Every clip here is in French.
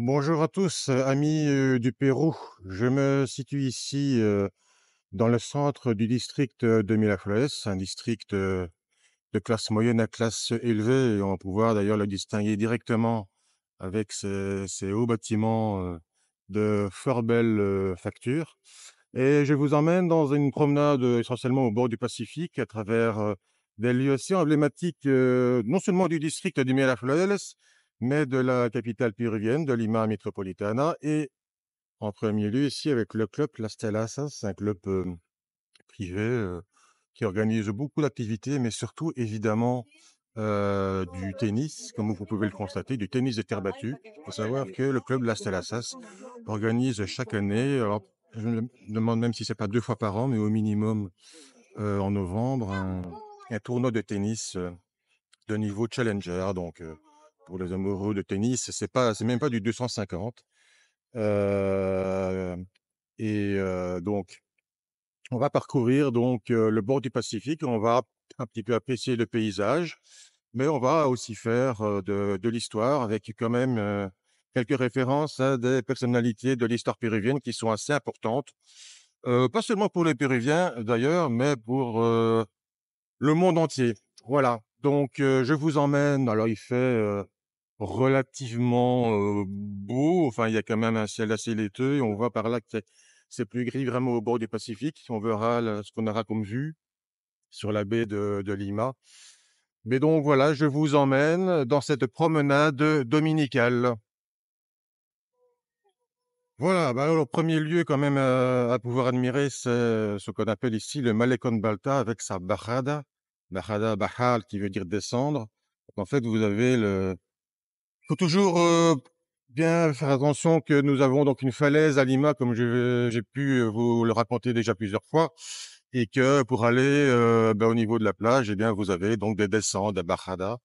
Bonjour à tous, amis du Pérou. Je me situe ici dans le centre du district de Miraflores, un district de classe moyenne à classe élevée, et on va pouvoir d'ailleurs le distinguer directement avec ces hauts bâtiments de fort belle facture. Et je vous emmène dans une promenade essentiellement au bord du Pacifique, à travers des lieux assez emblématiques, non seulement du district de Miraflores, mais de la capitale péruvienne, de Lima Metropolitana, et en premier lieu ici avec le club Las Terrazas, un club privé qui organise beaucoup d'activités, mais surtout évidemment du tennis, comme vous pouvez le constater, du tennis de terre battue. Il faut savoir que le club Las Terrazas organise chaque année, alors je me demande même si c'est pas 2 fois par an, mais au minimum en novembre, un tournoi de tennis de niveau challenger. Donc pour les amoureux de tennis, c'est même pas du 250. Euh, donc on va parcourir donc le bord du Pacifique, on va un petit peu apprécier le paysage, mais on va aussi faire de l'histoire avec quand même quelques références à des personnalités de l'histoire péruvienne qui sont assez importantes, pas seulement pour les Péruviens d'ailleurs, mais pour le monde entier. Voilà, donc je vous emmène, alors il fait relativement beau, enfin il y a quand même un ciel assez laiteux, et on voit par là que c'est plus gris vraiment au bord du Pacifique. On verra ce qu'on aura comme vue sur la baie de Lima. Mais donc voilà, je vous emmène dans cette promenade dominicale. Voilà, bah alors, au premier lieu quand même à pouvoir admirer, c'est ce qu'on appelle ici le Malecón Balta avec sa bajada. Bajada, bajar, qui veut dire descendre. Donc, en fait, vous avez le... faut toujours bien faire attention que nous avons donc une falaise à Lima, comme j'ai pu vous le raconter déjà plusieurs fois, et que pour aller au niveau de la plage, eh bien, vous avez donc des descentes, des bajadas.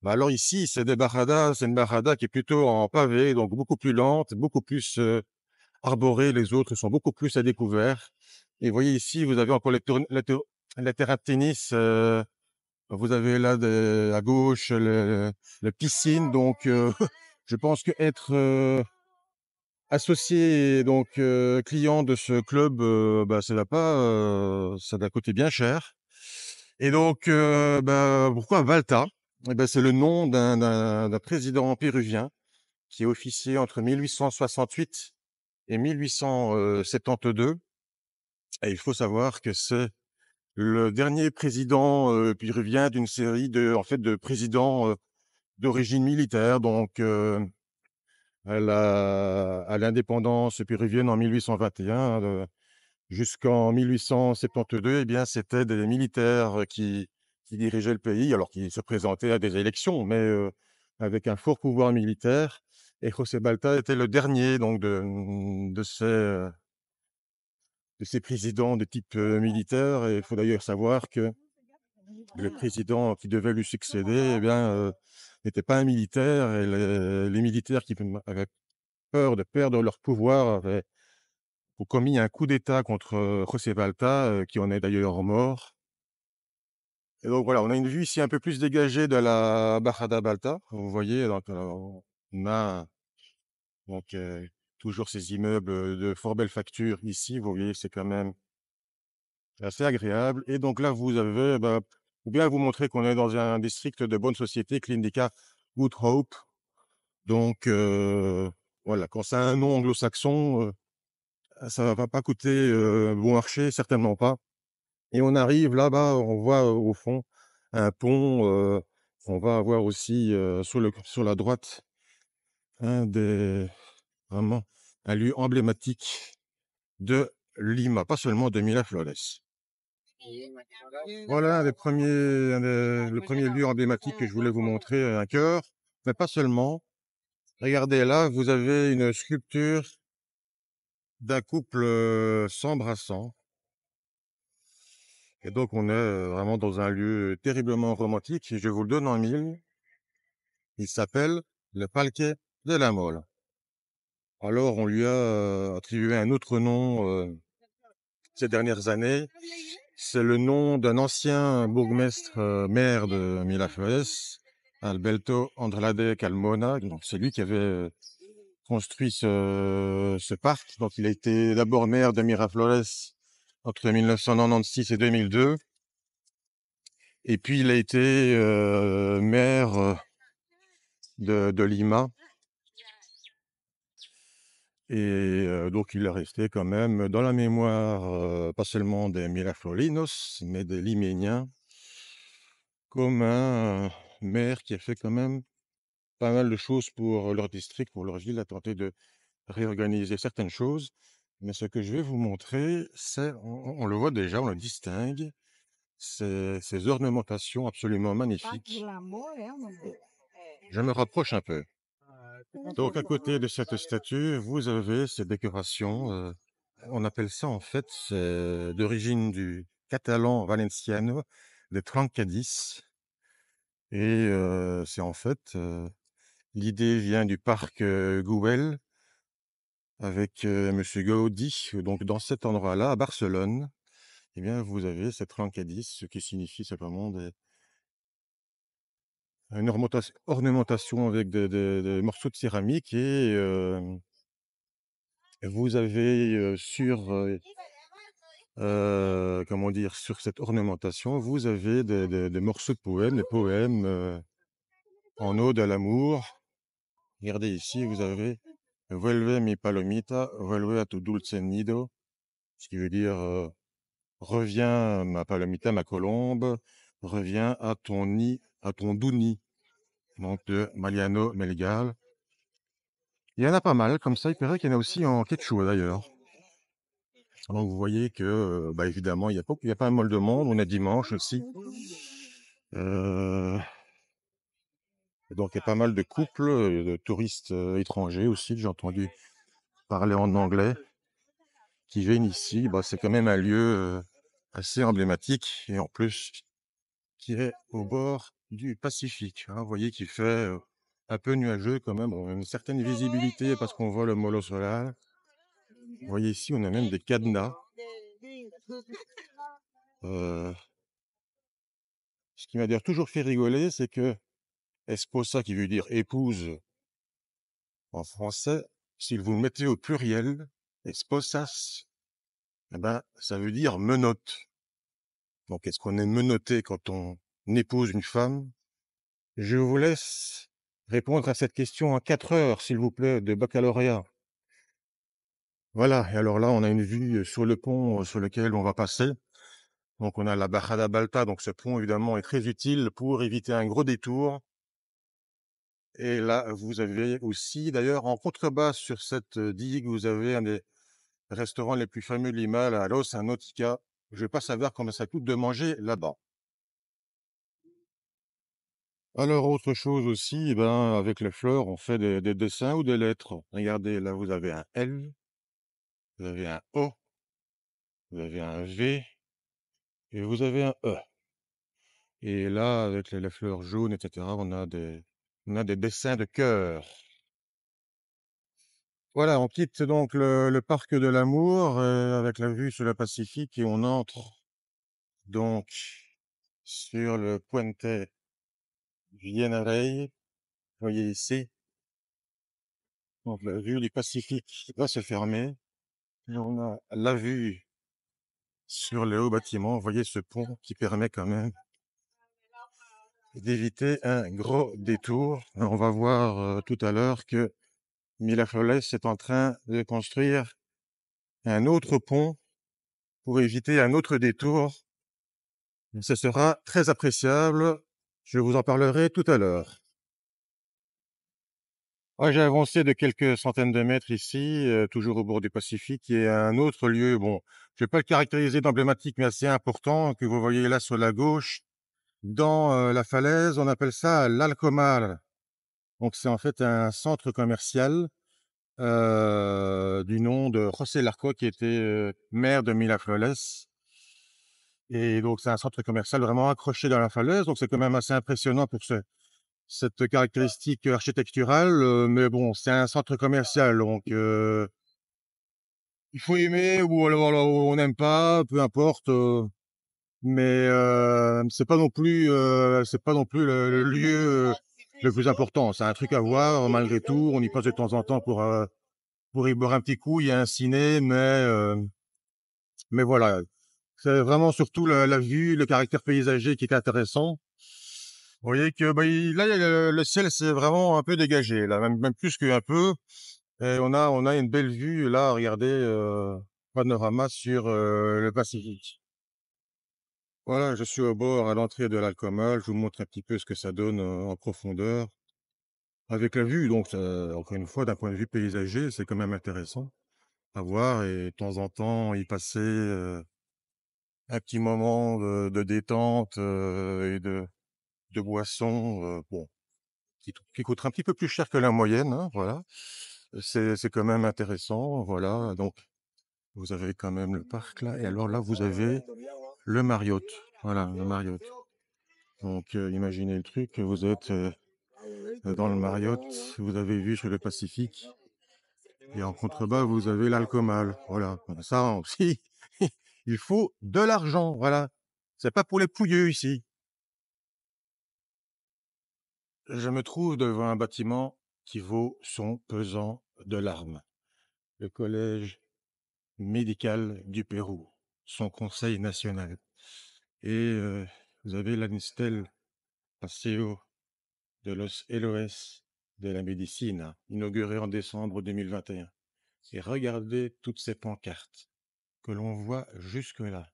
Bah alors ici, c'est une bajada qui est plutôt en pavé, donc beaucoup plus lente, beaucoup plus arborée. Les autres sont beaucoup plus à découvert. Et vous voyez ici, vous avez encore les terrains de tennis. Vous avez là à gauche la piscine. Donc, je pense que être associé, donc client de ce club, bah, ça va coûter bien cher. Et donc, bah, pourquoi Valta? Eh ben, c'est le nom d'un président péruvien qui a officié entre 1868 et 1872. Et il faut savoir que c'est le dernier président péruvien d'une série de présidents d'origine militaire. Donc, à l'indépendance péruvienne en 1821, jusqu'en 1872, eh bien, c'était des militaires qui dirigeaient le pays, alors qu'ils se présentaient à des élections, mais avec un fort pouvoir militaire. Et José Balta était le dernier donc de ces présidents de type militaire. Et il faut d'ailleurs savoir que le président qui devait lui succéder, eh bien, n'était pas un militaire, et les militaires qui avaient peur de perdre leur pouvoir avaient commis un coup d'État contre José Balta, qui en est d'ailleurs mort. Et donc voilà, on a une vue ici un peu plus dégagée de la Bajada Balta. Vous voyez, donc, on a donc toujours ces immeubles de fort belle facture ici. Vous voyez, c'est quand même assez agréable. Et donc là, vous avez, bah, pour bien vous montrer qu'on est dans un district de bonne société, Clinica Good Hope. Donc voilà, quand ça a un nom anglo-saxon, ça va pas coûter bon marché, certainement pas. Et on arrive là-bas, on voit au fond un pont. On va avoir aussi sur la droite un des vraiment un lieu emblématique de Lima, pas seulement de Miraflores. Voilà le premier lieu emblématique que je voulais vous montrer, un cœur, mais pas seulement. Regardez là, vous avez une sculpture d'un couple s'embrassant. Et donc on est vraiment dans un lieu terriblement romantique, et je vous le donne en mille. Il s'appelle le Parque de la Mole. Alors, on lui a attribué un autre nom ces dernières années. C'est le nom d'un ancien bourgmestre maire de Miraflores, Alberto Andrade Calmona. Donc, c'est lui qui avait construit ce parc. Donc, il a été d'abord maire de Miraflores entre 1996 et 2002. Et puis, il a été maire de Lima. Et donc, il est resté quand même dans la mémoire, pas seulement des Miraflorinos, mais des Liméniens, comme un maire qui a fait quand même pas mal de choses pour leur district, pour leur ville, a tenté de réorganiser certaines choses. Mais ce que je vais vous montrer, c'est, on le voit déjà, on le distingue, ces ornementations absolument magnifiques. Je me rapproche un peu. Donc, à côté de cette statue, vous avez ces décorations. On appelle ça, en fait, c'est d'origine du catalan valenciano, de Trancadis. Et c'est en fait, l'idée vient du parc Güell, avec Monsieur Gaudi. Donc, dans cet endroit-là, à Barcelone, eh bien, vous avez cette Trancadis, ce qui signifie simplement une ornementation avec des morceaux de céramique. Et vous avez comment dire, sur cette ornementation, vous avez des morceaux de poèmes, des poèmes en ode à l'amour. Regardez ici, vous avez Vuelve mi palomita, vuelve a tu dulce nido, ce qui veut dire reviens ma palomita, ma colombe, reviens à ton nid, à ton doux nid. Donc de Mariano Melgal. Il y en a pas mal comme ça, il paraît qu'il y en a aussi en quechua d'ailleurs. Donc vous voyez que, bah, évidemment, il y a pas mal de monde, on est dimanche aussi. Donc il y a pas mal de couples, de touristes étrangers aussi, j'ai entendu parler en anglais, qui viennent ici. Bah, c'est quand même un lieu assez emblématique et en plus qui est au bord du Pacifique, hein. Vous voyez qu'il fait un peu nuageux quand même, on a une certaine visibilité parce qu'on voit le Molo Solar. Vous voyez ici, on a même des cadenas. Ce qui m'a d'ailleurs toujours fait rigoler, c'est que esposa, qui veut dire épouse en français, si vous le mettez au pluriel, esposas, eh ben, ça veut dire menotte. Donc, est-ce qu'on est menotté quand on épouse une femme? Je vous laisse répondre à cette question en 4 heures, s'il vous plaît, de baccalauréat. Voilà, et alors là, on a une vue sur le pont sur lequel on va passer. Donc, on a la Bajada Balta, donc ce pont, évidemment, est très utile pour éviter un gros détour. Et là, vous avez aussi, d'ailleurs, en contrebasse sur cette digue, vous avez un des restaurants les plus fameux de Lima, la Los Nautica. Je vais pas savoir combien ça coûte de manger là-bas. Alors, autre chose aussi, eh ben, avec les fleurs, on fait des dessins ou des lettres. Regardez, là, vous avez un L, vous avez un O, vous avez un V et vous avez un E. Et là, avec les fleurs jaunes, etc., on a des dessins de cœur. Voilà, on quitte donc le parc de l'amour avec la vue sur le Pacifique et on entre donc sur le Puente Villenarey. Vous voyez ici, donc la vue du Pacifique va se fermer et on a la vue sur le haut bâtiment. Vous voyez ce pont qui permet quand même d'éviter un gros détour. On va voir tout à l'heure que Miraflores est en train de construire un autre pont pour éviter un autre détour. Ce sera très appréciable. Je vous en parlerai tout à l'heure. J'ai avancé de quelques centaines de mètres ici, toujours au bord du Pacifique. Il y a un autre lieu, bon, je vais pas le caractériser d'emblématique, mais assez important, que vous voyez là sur la gauche. Dans la falaise, on appelle ça l'Alcomar. Donc c'est en fait un centre commercial du nom de José Larco, qui était maire de Miraflores. Et donc c'est un centre commercial vraiment accroché dans la falaise, donc c'est quand même assez impressionnant pour cette caractéristique architecturale, mais bon, c'est un centre commercial, donc il faut aimer ou alors on n'aime pas, peu importe, mais c'est pas non plus le lieu. le plus important. C'est un truc à voir malgré tout. On y passe de temps en temps pour y boire un petit coup. Il y a un ciné, mais voilà. C'est vraiment surtout la vue, le caractère paysager qui est intéressant. Vous voyez que bah, là, le ciel, c'est vraiment un peu dégagé, là, même plus qu'un peu. Et on a une belle vue, là, regardez, panorama sur le Pacifique. Voilà, je suis au bord, à l'entrée de l'Alcomal. Je vous montre un petit peu ce que ça donne en profondeur. Avec la vue, donc, encore une fois, d'un point de vue paysager, c'est quand même intéressant à voir et de temps en temps y passer un petit moment de détente et de boisson, bon, qui coûtera un petit peu plus cher que la moyenne, hein, voilà. C'est quand même intéressant, voilà. Donc, vous avez quand même le parc là, et alors là, vous avez le Marriott, voilà, le Marriott. Donc, imaginez le truc, vous êtes dans le Marriott, vous avez vue sur le Pacifique. Et en contrebas, vous avez l'Alcomal. Voilà. Ça aussi, il faut de l'argent. Voilà. C'est pas pour les pouilleux ici. Je me trouve devant un bâtiment qui vaut son pesant de larmes. Le Collège médical du Pérou, son conseil national. Et vous avez l'Anistel Paseo de los Héroes de la Médecine, inauguré en décembre 2021. Et regardez toutes ces pancartes que l'on voit jusque-là.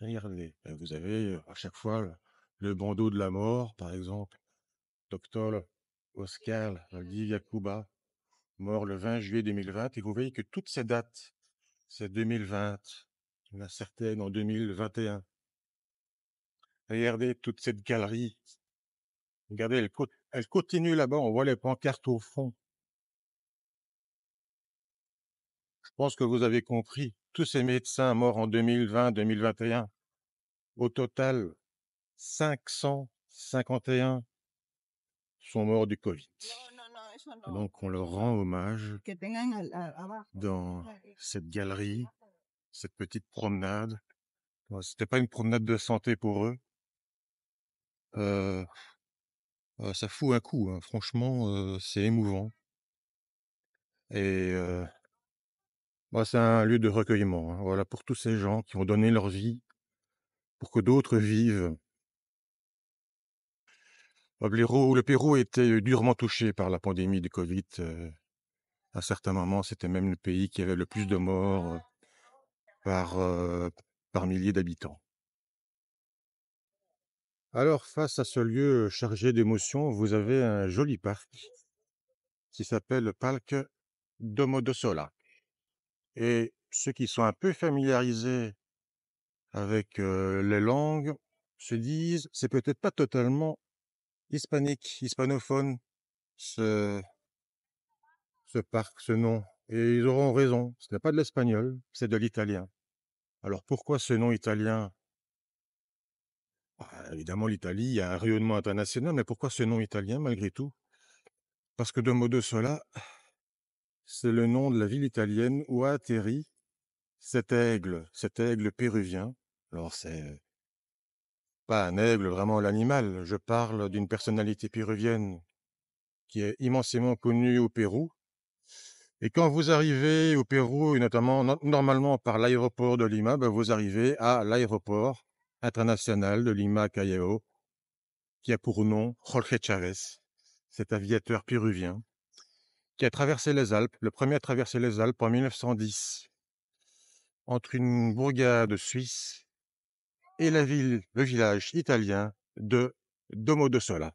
Regardez, vous avez à chaque fois le bandeau de la mort, par exemple, Docteur Oscar Valdivia Cuba, mort le 20 juillet 2020, et vous voyez que toutes ces dates, c'est 2020, il y en a certaines en 2021. Regardez toute cette galerie, regardez, elle continue là-bas, on voit les pancartes au fond. Je pense que vous avez compris, tous ces médecins morts en 2020, 2021, au total, 551 sont morts du Covid. Donc on leur rend hommage dans cette galerie, cette petite promenade. Bon, c'était pas une promenade de santé pour eux. Euh, Ça fout un coup, hein. Franchement, c'est émouvant. Et bah, c'est un lieu de recueillement, hein. Voilà, pour tous ces gens qui ont donné leur vie pour que d'autres vivent. Le Pérou a été durement touché par la pandémie de Covid. À certains moments, c'était même le pays qui avait le plus de morts par, par millier d'habitants. Alors, face à ce lieu chargé d'émotions, vous avez un joli parc qui s'appelle Parc Domodossola. Et ceux qui sont un peu familiarisés avec les langues se disent, c'est peut-être pas totalement hispanique, hispanophone, ce, ce parc, ce nom. Et ils auront raison, ce n'est pas de l'espagnol, c'est de l'italien. Alors pourquoi ce nom italien? Ah, évidemment, l'Italie, il y a un rayonnement international, mais pourquoi ce nom italien malgré tout? Parce que Domodossola, c'est le nom de la ville italienne où a atterri cet aigle péruvien. Alors, c'est pas un aigle vraiment l'animal, je parle d'une personnalité péruvienne qui est immensément connue au Pérou. Et quand vous arrivez au Pérou, et notamment normalement par l'aéroport de Lima, ben, vous arrivez à l'aéroport international de Lima-Callao, qui a pour nom Jorge Chávez, cet aviateur péruvien, qui a traversé les Alpes, le premier à traverser les Alpes en 1910, entre une bourgade suisse et le village italien de Domodossola.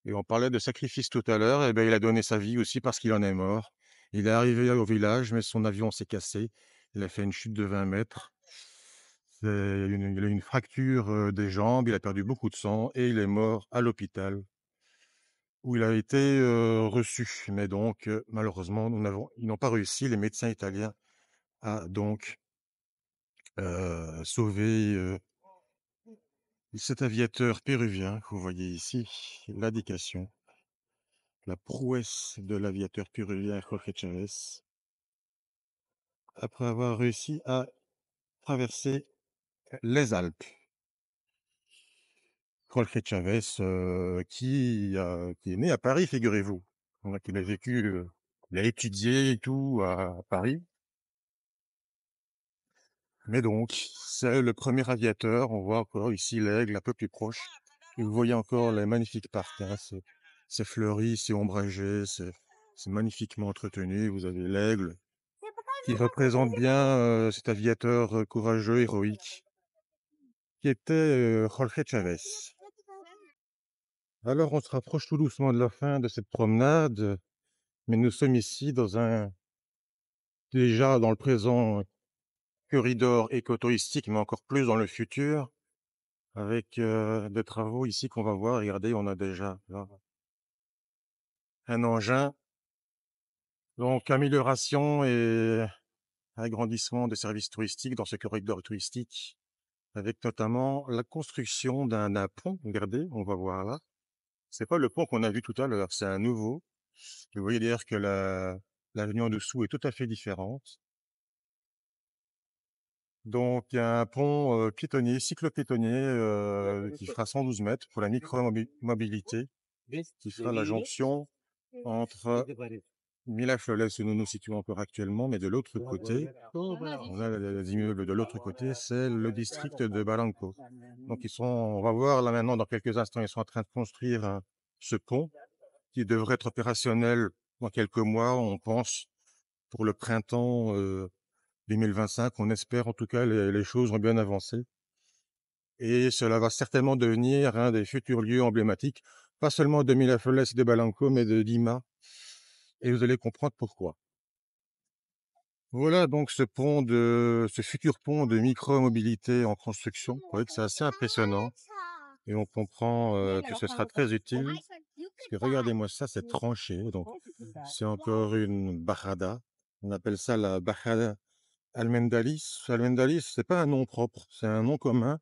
Et on parlait de sacrifice tout à l'heure, et bien il a donné sa vie aussi parce qu'il en est mort. Il est arrivé au village, mais son avion s'est cassé. Il a fait une chute de 20 mètres. Il a eu une fracture des jambes, il a perdu beaucoup de sang et il est mort à l'hôpital où il a été reçu. Mais donc, malheureusement, ils n'ont pas réussi, les médecins italiens, à donc sauver cet aviateur péruvien que vous voyez ici, l'indication, la prouesse de l'aviateur péruvien Jorge Chávez, après avoir réussi à traverser les Alpes. Jorge Chavez, qui est né à Paris, figurez-vous. Donc il a vécu, il a étudié et tout à Paris. Mais donc, c'est le premier aviateur. On voit encore ici l'Aigle un peu plus proche. Et vous voyez encore les magnifiques parcs, hein. C'est fleuri, c'est ombragé, c'est magnifiquement entretenu. Vous avez l'Aigle qui représente bien cet aviateur courageux, héroïque, qui était Jorge Chavez. Alors, on se rapproche tout doucement de la fin de cette promenade, mais nous sommes ici déjà dans le présent corridor écotouristique, mais encore plus dans le futur, avec des travaux ici qu'on va voir. Regardez, on a déjà là, un engin. Donc, amélioration et agrandissement des services touristiques dans ce corridor touristique, avec notamment la construction d'un pont. Regardez, on va voir là. C'est pas le pont qu'on a vu tout à l'heure, c'est un nouveau. Vous voyez d'ailleurs que l'avenue en dessous est tout à fait différente. Donc, il y a un pont piétonnier, cyclo-piétonnier, qui fera 112 mètres pour la micro-mobilité, qui fera la jonction entre Miraflores, où nous nous situons encore actuellement, mais de l'autre côté, on a les immeubles de l'autre côté, c'est le district de Barranco. Donc, on va voir là maintenant, dans quelques instants, ils sont en train de construire ce pont qui devrait être opérationnel dans quelques mois, on pense, pour le printemps 2025. On espère en tout cas, les choses ont bien avancé. Et cela va certainement devenir un des futurs lieux emblématiques, pas seulement de Miraflores et de Barranco, mais de Lima. Et vous allez comprendre pourquoi. Voilà donc ce futur pont de micro-mobilité en construction. Vous voyez que c'est assez impressionnant. Et on comprend que ce sera très utile. Parce que regardez-moi ça, c'est tranché. Donc, c'est encore une barrada. On appelle ça la barrada Almendalis. Almendalis, c'est pas un nom propre, c'est un nom commun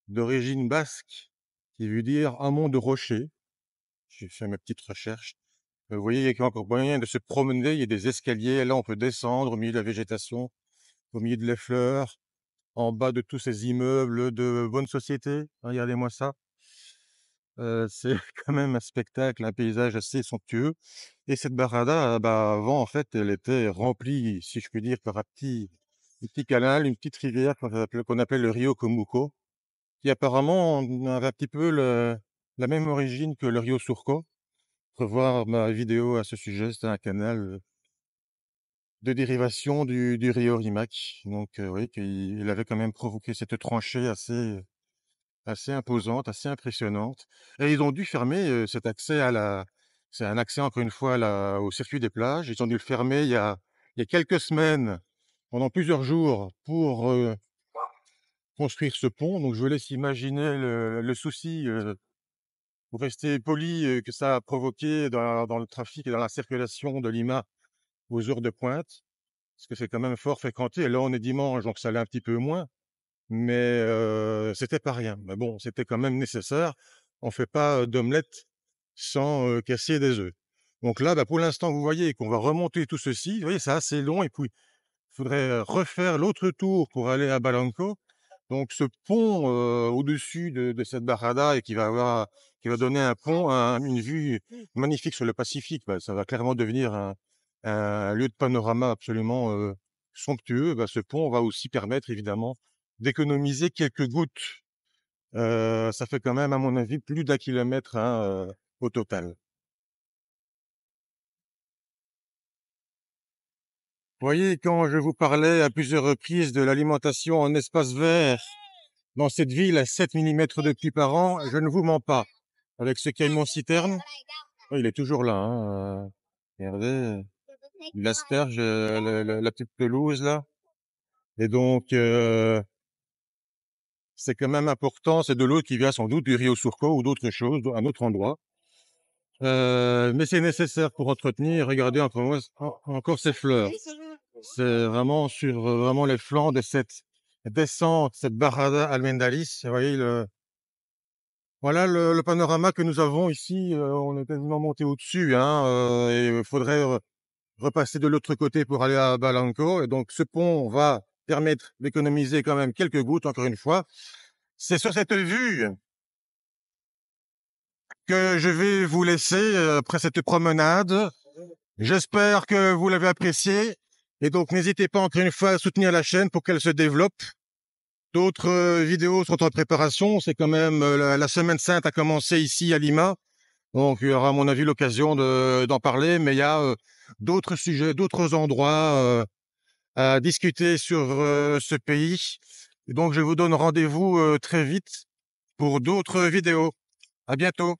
d'origine basque qui veut dire amont de rocher. J'ai fait mes petites recherches. Vous voyez, il y a encore moyen de se promener. Il y a des escaliers. Là, on peut descendre au milieu de la végétation, au milieu de les fleurs, en bas de tous ces immeubles de bonne société. Regardez-moi ça. C'est quand même un spectacle, un paysage assez somptueux. Et cette barada, bah, avant, en fait, elle était remplie, si je puis dire, par un petit canal, une petite rivière qu'on appelle le Rio Comuco, qui apparemment avait un petit peu la même origine que le Rio Surco. Revoir ma vidéo à ce sujet, c'était un canal de dérivation du Rio Rimac. Donc, oui, il avait quand même provoqué cette tranchée assez imposante, assez impressionnante. Et ils ont dû fermer cet accès c'est un accès encore une fois au circuit des plages. Ils ont dû le fermer il y a quelques semaines, pendant plusieurs jours, pour construire ce pont. Donc je vous laisse imaginer le souci, pour rester poli, que ça a provoqué dans le trafic et dans la circulation de Lima aux heures de pointe, parce que c'est quand même fort fréquenté. Et là, on est dimanche, donc ça l'est un petit peu moins. Mais c'était pas rien. Mais bon, c'était quand même nécessaire. On fait pas d'omelette sans casser des œufs. Donc là, bah, pour l'instant, vous voyez qu'on va remonter tout ceci. Vous voyez, c'est assez long et puis il faudrait refaire l'autre tour pour aller à Balanco. Donc ce pont au-dessus de cette barada et qui va donner une vue magnifique sur le Pacifique, bah, ça va clairement devenir un lieu de panorama absolument somptueux. Bah, ce pont va aussi permettre évidemment d'économiser quelques gouttes. Ça fait quand même, à mon avis, plus d'un kilomètre hein, au total. Vous voyez, quand je vous parlais à plusieurs reprises de l'alimentation en espace vert dans cette ville à 7 millimètres de pluie par an, je ne vous mens pas. Avec ce camion citerne, oh, il est toujours là. Hein, regardez, il asperge la petite pelouse là. Et donc, c'est quand même important. C'est de l'eau qui vient sans doute du Rio Surco ou d'autres choses, un autre endroit. Mais c'est nécessaire pour entretenir. Regardez encore ces fleurs. C'est vraiment sur vraiment les flancs de cette descente, cette Barrada Almendalis. Vous voyez voilà le panorama que nous avons ici. On est quasiment monté au-dessus, hein, et il faudrait repasser de l'autre côté pour aller à Balanco. Et donc ce pont va permettre d'économiser quand même quelques gouttes. Encore une fois, c'est sur cette vue que je vais vous laisser après cette promenade. J'espère que vous l'avez apprécié. Et donc, n'hésitez pas encore une fois à soutenir la chaîne pour qu'elle se développe. D'autres vidéos sont en préparation. C'est quand même la Semaine Sainte a commencé ici à Lima. Donc, il y aura à mon avis l'occasion d'en parler. Mais il y a d'autres sujets, d'autres endroits à discuter sur ce pays. Et donc, je vous donne rendez-vous très vite pour d'autres vidéos. À bientôt.